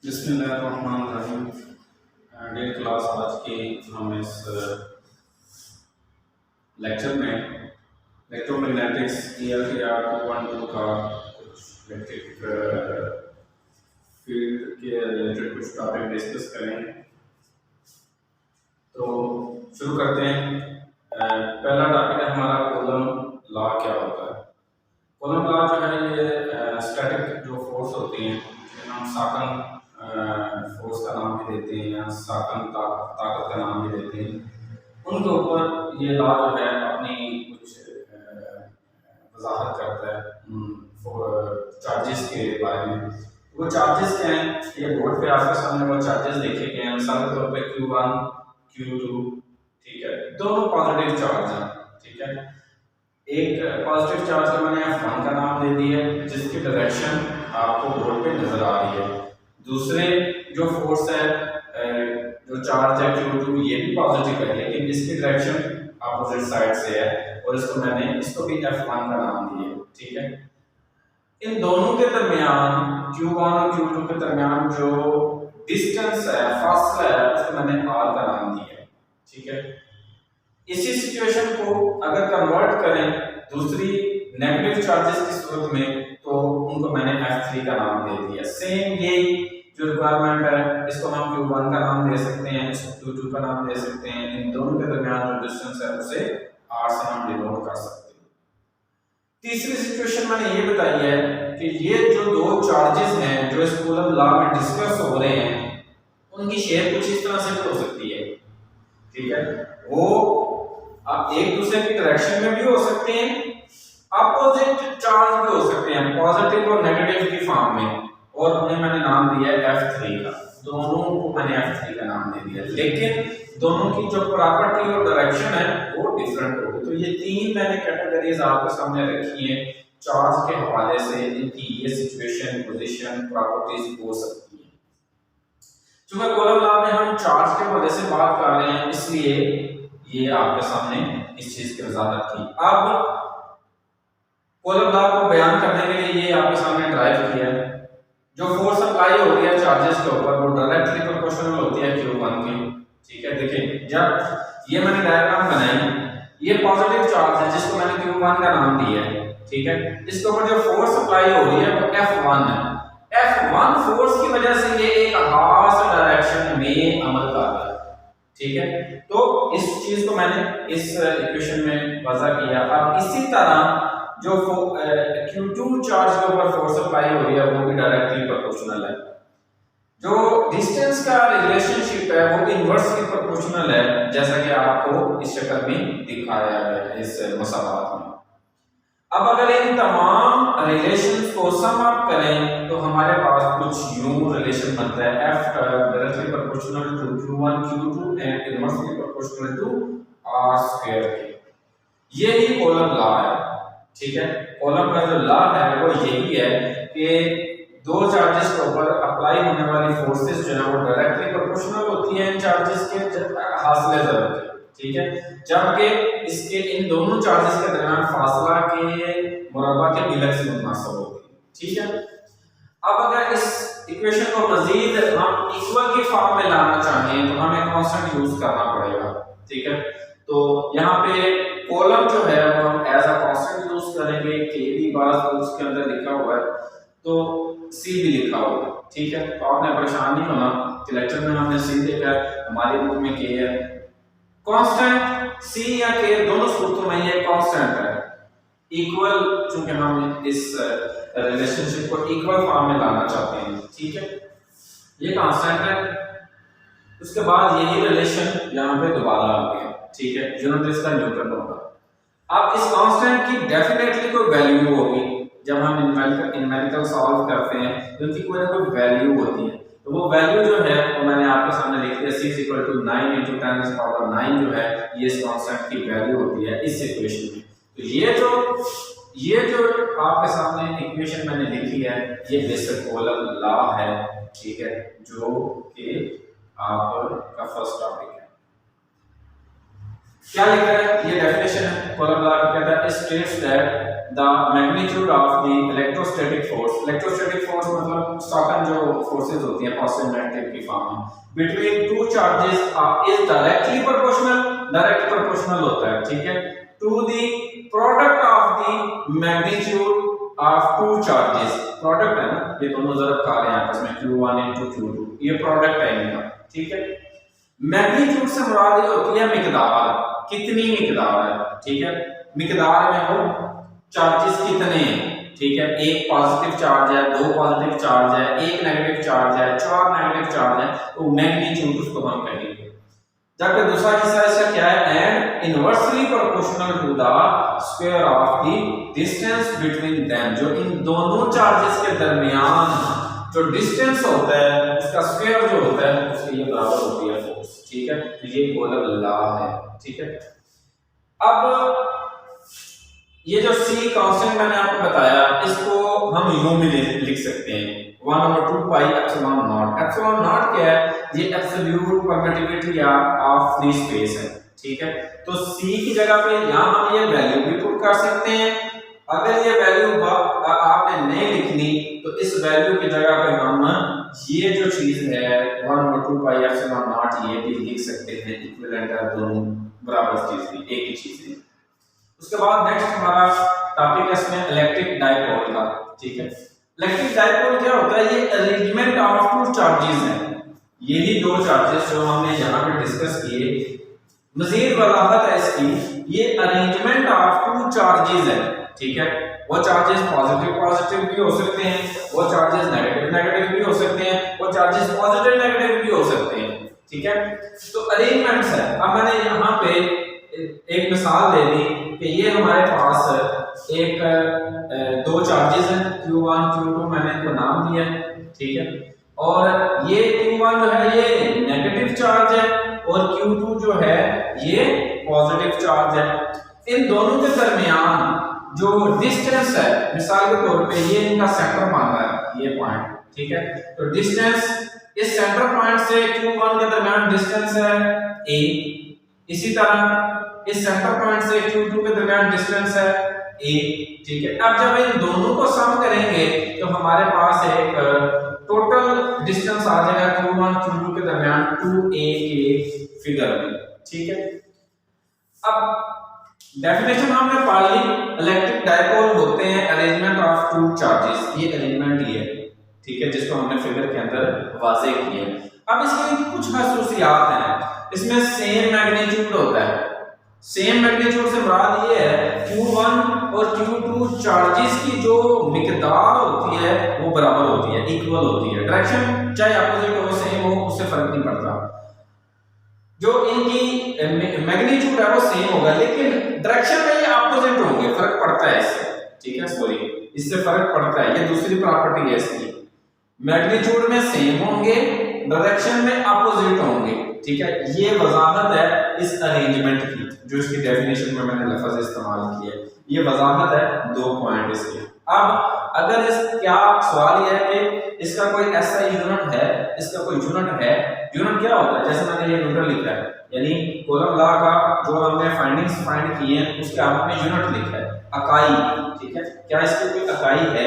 बिस्मिल्लाहिर्रहमानिर्रहीम। Date class आज की हम इस लेक्चर में इलेक्ट्रोमैग्नेटिक्स ELTR 2.2 का कुछ इलेक्ट्रिक फील्ड के रिलेटेड कुछ टॉपिक डिस्कस करेंगे। तो शुरू करते हैं। पहला टॉपिक है हमारा कूलम लॉ क्या होता है। कूलम लॉ जो है ये स्टैटिक जो फोर्स होती हैं जिन्हें हम साकन फोर्स का नाम भी देते हैं या साकन ताकत का नाम भी देते हैं, उनके ऊपर ये लॉ जो है अपनी कुछ वजाहत करता है चार्जेस के बारे में। वो चार्जेस क्या हैं, ये बोर्ड पे आपके सामने वो चार्जेस देखे गए हैं। मिसाल के तौर पे Q1 Q2, ठीक है, दोनों पॉजिटिव चार्ज हैं। ठीक है, एक पॉजिटिव चार्ज का मैंने F1 का नाम दे दिया जिसकी डायरेक्शन आपको बोर्ड पे नजर आ रही है। दूसरे जो फोर्स है जो चार्ज है Q2, ये भी पॉजिटिव है लेकिन इसकी डायरेक्शन अपोजिट साइड से है और इसको भी F1 का नाम दिया। ठीक है, इन दोनों के दरमियान Q1 और Q2 के दरमियान जो डिस्टेंस है, फासला है, उसको मैंने R का नाम दिया। ठीक है, इसी सिचुएशन को अगर कन्वर्ट करें दूसरी नेगेटिव चार्जेस की सूरत में तो उनको मैंने F3 का नाम दे दिया। सेम ये जो रिक्वायरमेंट है इसको हम Q1 का नाम दे सकते हैं, इसको Q2 का नाम दे सकते हैं। इन दोनों के दरमियान जो डिस्टेंस है उसे R से हम डिनोट कर सकते हैं। तीसरी सिचुएशन मैंने ये बताई है कि ये जो दो चार्जेस हैं जो इस कूलम लॉ में डिस्कस हो रहे हैं उनकी शेप कुछ इस तरह से भी हो सकती है। ठीक है, वो अब एक दूसरे की डायरेक्शन में भी हो सकते हैं, अपोजिट चार्ज भी हो सकते हैं, पॉजिटिव और नेगेटिव की फॉर्म में, और उन्हें मैंने नाम दिया F3 का। दोनों को मैंने F3 का नाम दे दिया, लेकिन दोनों की जो प्रॉपर्टी और डायरेक्शन है वो डिफरेंट होगी। तो ये तीन मैंने कैटेगरीज आपके सामने रखी हैं चार्ज के हवाले से, इनकी ये सिचुएशन, पोजीशन, प्रॉपर्टीज हो सकती है। चूंकि कूलम लॉ में हम चार्ज के हवाले से बात कर रहे हैं इसलिए ये आपके सामने इस चीज की वजाहत की। अब कूलम लॉ को बयान करने के लिए ये आपके सामने ड्राइव किया है। जो फोर्स अप्लाई हो रही है चार्जेस के ऊपर वो डायरेक्टली प्रोपोर्शनल होती है Q1 की। ठीक है, देखिए जब ये मैंने डायग्राम बनाई, ये पॉजिटिव चार्ज है जिसको मैंने Q1 का नाम दिया है। ठीक है, इसके ऊपर जो फोर्स अप्लाई हो रही है वो F1 है। F1 फोर्स की वजह से ये एक खास डायरेक्शन में अमल कर रहा है। ठीक है, तो इस चीज को मैंने इस इक्वेशन में वजह किया। अब इसी तरह जो Q2 चार्ज के ऊपर फोर्स अप्लाई हो रही है वो भी डायरेक्टली प्रोपोर्शनल है। जो डिस्टेंस का रिलेशनशिप है वो इनवर्सली प्रोपोर्शनल है, जैसा कि आपको इस शक्ल में दिखाया गया है इस मसालात में। अब अगर इन तमाम रिलेशंस को सम अप करें तो हमारे पास कुछ यूं रिलेशन बनता है F directly proportional to Q1 Q2 and inversely proportional to R square के। ये ही कॉलम लॉ है। ठीक है, कॉलम का जो लॉ है वो यही है कि दो चार्जेस के ऊपर अप्लाई होने वाली फोर्सेस जो है वो डायरेक्टली प्रोपोर्शनल होती है इन चार्जेस के हासिले ज़रूर के। ठीक है, जबकि इसके इन दोनों चार्जेस के दरमियान फासला के मुरब्बा के बिलक से मुनासिब होती है। ठीक है, अब अगर इस इक्वेशन को मजीद हम इक्वल की फॉर्म में लाना चाहें तो हमें कांस्टेंट यूज करना पड़ेगा। ठीक है, तो यहाँ पे कॉलम जो है वो हम एज अ कांस्टेंट यूज करेंगे। के भी बार उसके अंदर लिखा हुआ है तो सी भी लिखा हुआ है। ठीक है, तो आपने परेशान नहीं होना कि लेक्चर में हमने सी लिखा है, हमारी बुक में के है। कांस्टेंट सी या के दोनों सूत्रों में ये कांस्टेंट है। इक्वल, चूंकि हम इस रिलेशनशिप को इक्वल फॉर्म में लाना चाहते हैं। ठीक है, ये कांस्टेंट है। उसके बाद यही रिलेशन यहाँ पे दोबारा आ गया। ठीक है, यूनिट इसका न्यूटन होगा। अब इस कांस्टेंट की डेफिनेटली कोई वैल्यू होगी। जब हम न्यूमेरिकल सॉल्व करते हैं तो उनकी कोई ना कोई वैल्यू होती है। तो वो वैल्यू जो है वो मैंने आपके सामने लिख दिया, 6 = 9 × 10⁻⁹ जो है ये इस कांस्टेंट की वैल्यू होती है इस इक्वेशन में। तो ये जो आपके सामने इक्वेशन मैंने लिखी है ये बेसिक कॉलम लॉ है। ठीक है, जो कि आपका फर्स्ट टॉपिक है। क्या लिखा है, ये डेफिनेशन है कॉलम लॉ का। कहता है states that the magnitude of the electrostatic force. Electrostatic force मतलब स्टॉकन जो फोर्सेस होती हैं पॉजिटिव नेगेटिव की फॉर्म में, between two charges is directly proportional, direct proportional होता है, ठीक है, to the product of the magnitude of two charges. Product है ना, ये दोनों ज़रब खा रहे हैं आपस में, Q1 into Q2, ये प्रोडक्ट है इनका, ठीक है। मैग्नीट्यूड से मुराद ये होती है मिकदार, कितनी मिकदार है, ठीक है, मिकदार में वो चार्जेस कितने हैं, ठीक है, एक पॉजिटिव चार्ज है, दो पॉजिटिव चार्ज है, एक नेगेटिव चार्ज है, चार नेगेटिव चार्ज है, तो मैग्नीट्यूड उसको हम कहेंगे। जबकि दूसरा हिस्सा इसका क्या है, and inversely proportional to the square of the distance between them, जो इन दोनों चार्जेस के दरमियान जो डिस्टेंस होता है उसका स्क्वायर जो होता है उसके ये बराबर होती है फोर्स, ठीक है, तो ये कोलम लॉ है, ठीक है। अब ये जो C कांस्टेंट मैंने आपको बताया, इसको हम यूं में लिख सकते हैं 1/2 pi epsilon not. Epsilon not क्या है, ये absolute permittivity of free space है, ठीक है। तो C की जगह पे यहां हम ये वैल्यू भी पुट कर सकते हैं। अगर ये वैल्यू आपने नहीं लिखनी तो इस वैल्यू की जगह पे हम ये जो चीज है 1/2 पाई एप्सिलॉन नॉट ये भी लिख सकते हैं, इक्विवेलेंट है, दोनों बराबर चीज है, एक ही चीज है। उसके बाद नेक्स्ट हमारा टॉपिक है इसमें इलेक्ट्रिक डाइपोल का, ठीक है। इलेक्ट्रिक डाइपोल क्या होता है, ये अरेंजमेंट ऑफ टू चार्जेस हैं, यही दो चार्जेस जो हमने यहाँ पे डिस्कस किए। मजीद वजाहत है इसकी, ये अरेंजमेंट ऑफ टू चार्जेस है, ठीक है। वो चार्जेस पॉजिटिव पॉजिटिव भी हो सकते हैं, वो चार्जेस नेगेटिव नेगेटिव भी हो सकते हैं, वो चार्जेस पॉजिटिव नेगेटिव भी हो सकते हैं, ठीक है। तो अरेंजमेंट्स है। अब मैंने यहाँ पे एक मिसाल दे दी कि ये हमारे पास एक दो चार्जेस हैं Q1 Q2, मैंने इनको नाम दिया, ठीक है, और ये Q1 जो है ये नेगेटिव चार्ज है और Q2 जो है ये पॉजिटिव चार्ज है। इन दोनों के दरमियान जो डिस्टेंस है, मिसाल के तौर पे ये इनका सेंटर माना है, ये पॉइंट, ठीक है, तो डिस्टेंस इस सेंटर पॉइंट से Q1 के दरमियान डिस्टेंस है a, इसी तरह इस सेंटर पॉइंट से Q2 के दरमियान डिस्टेंस है a, ठीक है। अब जब इन दोनों को सम करेंगे तो हमारे पास एक टोटल डिस्टेंस आ जाएगा Q1 Q2 के दरमियान 2a के फिगर में, ठीक है। अब डेफिनेशन हमने पढ़ ली, इलेक्ट्रिक डाइपोल होते हैं अरेंजमेंट ऑफ टू चार्जेस, ये अरेंजमेंट ही है, ठीक है, जिसको हमने फिगर के अंदर वाज़ेह किया। अब इसकी कुछ खसूसियात हैं, इसमें सेम मैग्नीट्यूड होता है। सेम मैग्नीट्यूड से मुराद ये है Q1 और Q2 चार्जेस की जो मिकदार होती है वो बराबर होती है, इक्वल होती है। डायरेक्शन चाहे अपोजिट हो सेम हो उससे फर्क नहीं पड़ता, जो इनकी मैग्नीट्यूड है वो सेम होगा, लेकिन डायरेक्शन में ये अपोजिट होंगे, फर्क पड़ता है इससे, ठीक है, सॉरी इससे फर्क पड़ता है, ये दूसरी प्रॉपर्टी है इसकी। मैग्नीट्यूड में सेम होंगे, डायरेक्शन में अपोजिट होंगे, ठीक है। ये वजाहत है इस अरेंजमेंट की, जो इसकी डेफिनेशन में मैंने लफ्ज इस्तेमाल किया, ये वजाहत है दो पॉइंट इसके। अब अगर इस क्या सवाल ये है कि इसका कोई ऐसा यूनिट है, इसका कोई यूनिट है, यूनिट क्या होता है, जैसे मैंने ये न्यूटन लिखा है, यानी कूलम लॉ का जो हमने फाइंडिंग्स फाइंड की हैं उसके आपने यूनिट लिखा है इकाई, ठीक है। क्या इसकी कोई इकाई है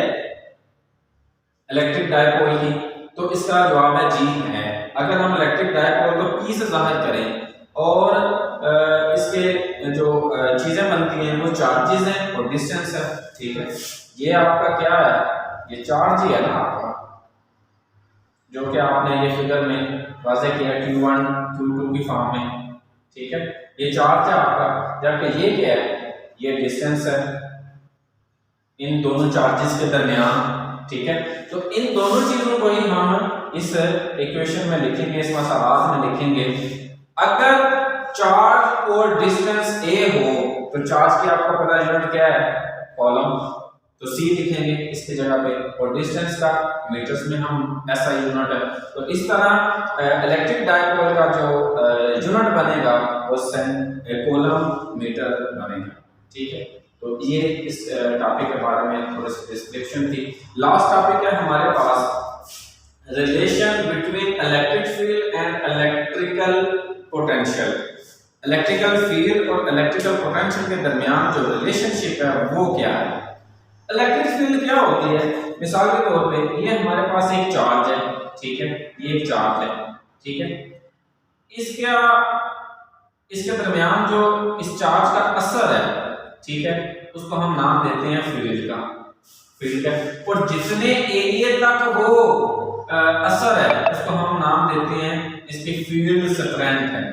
इलेक्ट्रिक डाइपोल की, तो इसका जवाब है जी है। अगर हम इलेक्ट्रिक डाइपोल को P से जाहिर करें और इसके जो चीजें बनती हैं वो चार्जेस हैं और डिस्टेंस है, ठीक है। ये आपका क्या है, ये चार्ज ही है ना आपका, जो कि आपने ये फिगर में वाज़ेह किया Q1 Q2 की फॉर्म में, ठीक है, ये चार्ज है आपका। जबकि ये क्या है, ये डिस्टेंस है इन दोनों चार्जेस के दरमियान, ठीक है। तो इन दोनों चीजों को ही हम इस इक्वेशन में लिखेंगे, इस मसालात में लिखेंगे। अगर चार्ज और डिस्टेंस a हो तो चार्ज की आपको पता है यूनिट क्या है, कॉलम, तो c लिखेंगे इसकी जगह पे, और डिस्टेंस का मीटर्स में हम ऐसा यूनिट है। तो इस तरह इलेक्ट्रिक डाइपोल का जो यूनिट बनेगा वो कूलम मीटर बनेगा, ठीक है। तो ये इस टॉपिक के बारे में थोड़ी सी डिस्क्रिप्शन थी। लास्ट टॉपिक है हमारे पास relation between electric field and electrical potential. Electrical field और इलेक्ट्रिकल पोटेंशियल के दरमियान जो रिलेशनशिप है वो क्या है, इलेक्ट्रिक फील्ड क्या होती है, मिसाल के तौर पे ये हमारे पास एक चार्ज है, ठीक है, ये एक चार्ज है, ठीक है, इसका इसके दरमियान जो इस चार्ज का असर है, ठीक है, उसको हम नाम देते हैं फील्ड का, फील्ड है। और जितने एरिया तक वो असर है उसको हम नाम देते हैं इसकी फील्ड स्ट्रेंथ है।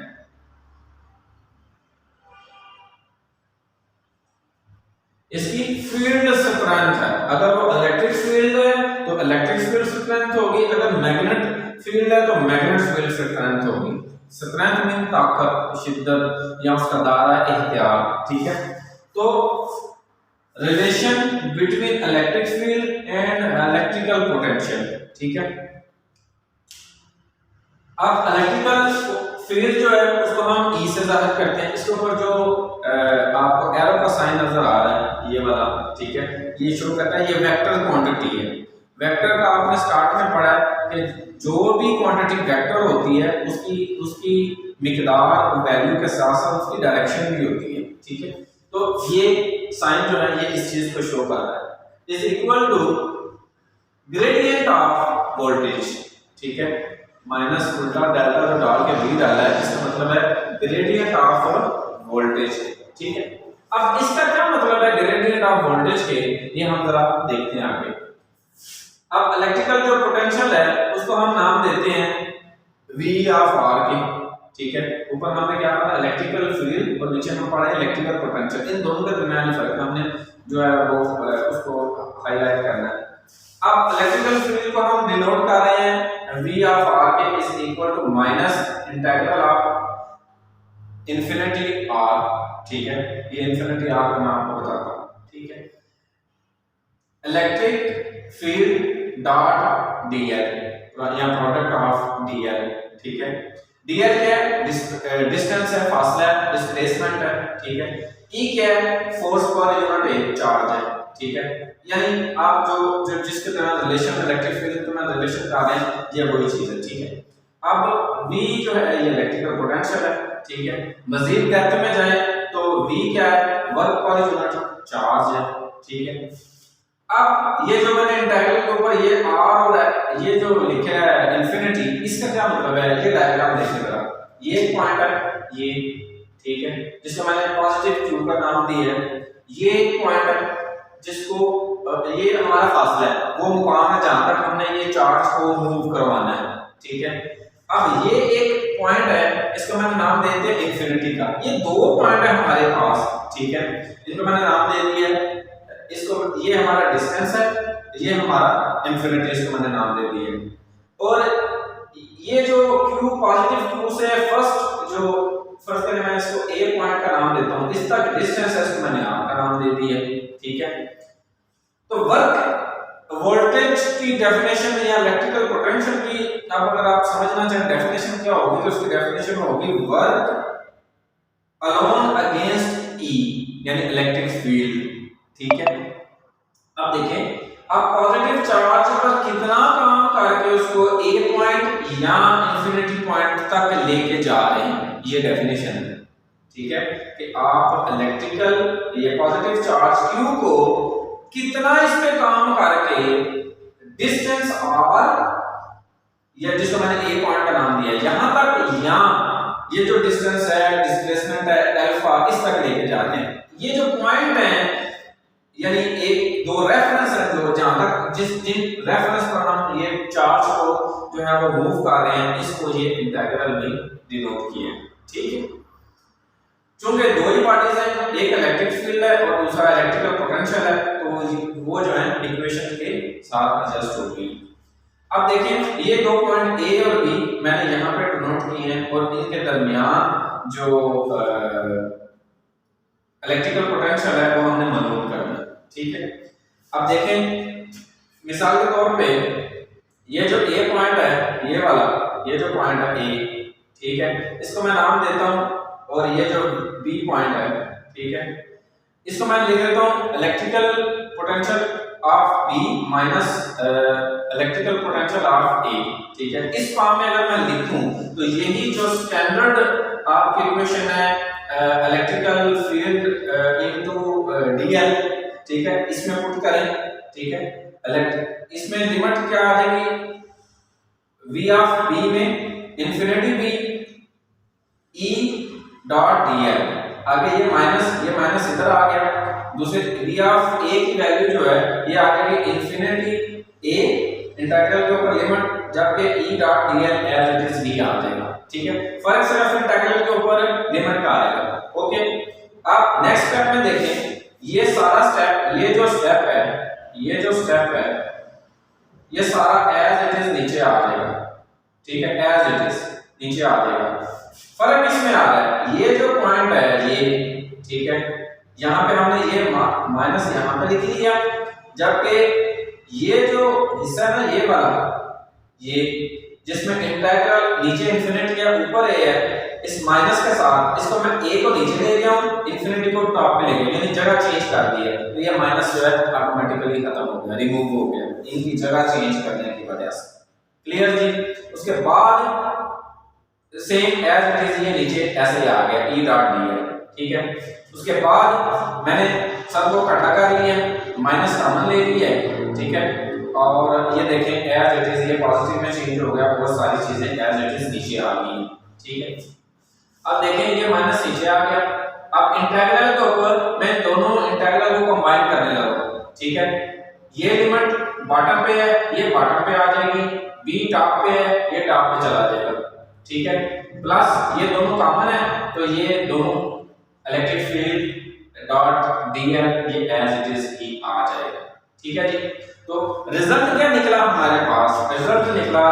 इसकी फील्ड स्ट्रेंथ है। अगर वो इलेक्ट्रिक फील्ड है तो इलेक्ट्रिक फील्ड स्ट्रेंथ होगी, अगर मैग्नेट फील्ड है तो मैग्नेट फील्ड स्ट्रेंथ होगी। स्ट्रेंथ मीन ताकत, शिद्दत या उसका दायरा इख्तियार, ठीक है। तो relation between electric field and electrical potential, ठीक है। अब इलेक्ट्रिकल फील्ड जो है उसको हम ई से जाहिर करते हैं। इसके ऊपर जो आपको एरो का साइन नजर आ रहा है, ये वाला, ठीक है, ये शो करता है ये वेक्टर क्वांटिटी है। वेक्टर का आपने स्टार्ट में पढ़ा है कि जो भी क्वांटिटी वेक्टर होती है उसकी उसकी मिकदार और वैल्यू के साथ साथ उसकी डायरेक्शन भी होती है, ठीक है। तो ये साइन जो है ये इस चीज को शो कर रहा है, is equal to gradient of voltage, ठीक है, माइनस उल्टा डेल्टा जो डाल के भी डाला है, इसका मतलब है ग्रेडियंट ऑफ वोल्टेज, ठीक है। अब इसका क्या मतलब है ग्रेडियंट ऑफ वोल्टेज के, ये हम जरा देखते हैं आगे। अब इलेक्ट्रिकल जो पोटेंशियल है उसको हम नाम देते हैं V ऑफ R के, ठीक है। ऊपर हमने क्या पढ़ा इलेक्ट्रिकल फील्ड और नीचे हम पढ़ा इलेक्ट्रिकल पोटेंशियल। इन दोनों के दरमियान फर्क हमने जो है वो उसको हाईलाइट करना है। अब इलेक्ट्रिकल फील्ड को हम डिनोट कर रहे हैं V ऑफ R के is equal to minus integral of infinity R, ठीक है। ये इंफिनिटी R को मैं आपको बताता हूं, ठीक है। इलेक्ट्रिक फील्ड डॉट dl या प्रोडक्ट ऑफ dl, ठीक है। dl क्या है, डिस्टेंस है, फासला है, डिस्प्लेसमेंट है, ठीक है। E क्या है, फोर्स पर यूनिट चार्ज है, ठीक है। यानी आप जो जिसके तरह रिलेशन इलेक्ट्रिक फील्ड के तरह रिलेशन कर रहे हैं ये वही चीज है, ठीक है। अब V जो है ये इलेक्ट्रिकल पोटेंशियल है, ठीक है। मजीद डेप्थ में जाए तो V क्या है, वर्क पर यूनिट चार्ज है, ठीक है। अब ये जो मैंने इंटीग्रल के ऊपर ये R और ये जो लिखा है इंफिनिटी, इसका क्या मतलब है, ये डायग्राम देखिए जरा, ये एक पॉइंट है ये, ठीक है, जिसको मैंने पॉजिटिव Q का नाम दिया है। ये एक पॉइंट है जिसको ये हमारा फासला है, वो मुकाम है जहां तक हमने ये चार्ज को मूव करवाना है, ठीक है। अब ये एक पॉइंट है, इसको मैंने नाम दे दिया इंफिनिटी का। ये दो पॉइंट है हमारे पास, ठीक है, इनको मैंने नाम दे दिया, इसको ये हमारा डिस्टेंस है, ये हमारा इंफिनिटी, इसको मैंने नाम दे दिया। और ये जो Q पॉजिटिव Q से फर्स्ट करके मैं इसको A पॉइंट का नाम देता हूं, इस तक डिस्टेंस है, इसको मैंने R का नाम दे दिया, ठीक है। तो वर्क वोल्टेज की डेफिनेशन या इलेक्ट्रिकल पोटेंशियल की अब अगर आप समझना चाहें डेफिनेशन क्या होगी तो उसकी डेफिनेशन होगी वर्क अलोन अगेंस्ट E यानी इलेक्ट्रिक फील्ड, ठीक है। अब देखें आप पॉजिटिव चार्ज पर कितना काम करके उसको A पॉइंट या इंफिनिटी पॉइंट तक लेके जा रहे हैं, ये डेफिनेशन है, ठीक है। कि आप इलेक्ट्रिकल ये पॉजिटिव चार्ज Q को कितना इस पे काम करके डिस्टेंस R या जिसको मैंने A पॉइंट का नाम दिया यहां तक, या ये जो डिस्टेंस है डिस्प्लेसमेंट है अल्फा, इस तक लेके जाते हैं। ये जो पॉइंट है यानी एक दो रेफरेंस है, जो जहां तक जिन रेफरेंस पर हम ये चार्ज को जो है वो मूव कर रहे हैं, इसको ये इंटीग्रल में डिनोट किए, ठीक है। चूंकि दो ही पार्टीज हैं, एक इलेक्ट्रिक फील्ड है और दूसरा इलेक्ट्रिकल पोटेंशियल है, तो वो जो है इक्वेशन के साथ एडजस्ट होगी। अब देखें ये दो पॉइंट A और B मैंने यहां पे डिनोट किए हैं और इनके दरमियान जो इलेक्ट्रिकल पोटेंशियल है वो हमने मालूम करना है, ठीक है। अब देखें मिसाल के तौर पे ये जो A पॉइंट है, ये वाला ये जो पॉइंट है A, ठीक है, इसको मैं नाम देता हूं, और ये जो B पॉइंट है, ठीक है, इसको मैं लिख देता हूं electrical potential of B minus electrical potential of A, ठीक है। इस फॉर्म में अगर मैं लिखूं तो यही जो स्टैंडर्ड आपकी इक्वेशन है इलेक्ट्रिकल फील्ड इनटू dl, ठीक है, इसमें पुट करें v ऑफ b में infinity b e dot dl, आगे ये माइनस इधर आ गया, दूसरे v ऑफ a की वैल्यू जो है ये आ जाएगी इंफिनिटी a इंटीग्रल के ऊपर लिमिट, जबकि e dot dl as it is b आ जाएगा। ठीक है, फर्क सिर्फ इंटीग्रल के ऊपर लिमिट का आएगा। ओके, अब नेक्स्ट स्टेप में देखें, ये सारा स्टेप, ये जो स्टेप है ये सारा एज इट इज नीचे आ जाएगा। ठीक है, एज इट इज नीचे आ जाएगा। फर्क इसमें आ रहा है, ये जो पॉइंट है ये, ठीक है, यहाँ पे हमने ये माइनस यहाँ पे लिख लिया, जबकि ये जो हिस्सा है ना ये वाला, ये जिसमें इंटीग्रल नीचे इंफिनिटी है ऊपर ए है, इस माइनस के साथ इसको मैं ए को नीचे ले गया हूं, इंफिनिटी को टॉप पे ले गया, यानी जगह चेंज कर दी है, तो ये माइनस जो है ऑटोमेटिकली खत्म हो गया, रिमूव हो गया इनकी जगह चेंज करने की वजह से। क्लियर जी? उसके बाद सेम एज इट इज ये नीचे ऐसे ही आ गया e डॉट dl। ठीक है, उसके बाद मैंने सबको इकट्ठा कर लिया, माइनस कॉमन ले लिया है। ठीक है, और ये देखें एज इट इज ये पॉजिटिव में चेंज हो गया, बहुत सारी चीजें एज इट इज नीचे आ गई। ठीक है, अब देखें ये माइनस नीचे आ गया, अब इंटीग्रल के ऊपर मैं दोनों इंटीग्रल को कंबाइन करने लगा। ठीक है, ये लिमिट बॉटम पे है, ये बॉटम पे आ जाएगी, b टॉप पे है, ये टॉप पे चला जाएगा। ठीक है, प्लस ये दोनों कॉमन है, तो ये दोनों इलेक्ट्रिक फील्ड डॉट dl ये एज इट इज ही आ जाएगा। ठीक है जी, तो रिजल्ट क्या निकला हमारे पास? रिजल्ट निकला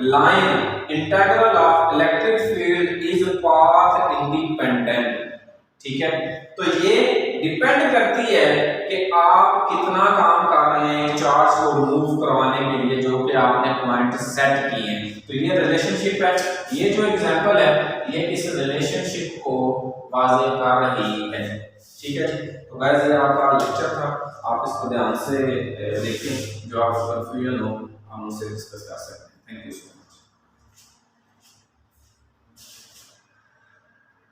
line integral of electric field is path independent. ठीक है, तो ये डिपेंड करती है कि आप कितना काम कर रहे हैं चार्ज को मूव करवाने के लिए, जो कि आपने पॉइंट सेट किए हैं। तो ये रिलेशनशिप है, ये जो एग्जांपल है ये इस रिलेशनशिप को वाज़ेह कर रही है। ठीक है, तो गाइस ये आपका लेक्चर था, आप इसको ध्यान से देखें, जो आपको कंफ्यूजन हो हम उससे डिस्कस कर सकते हैं। Thank you.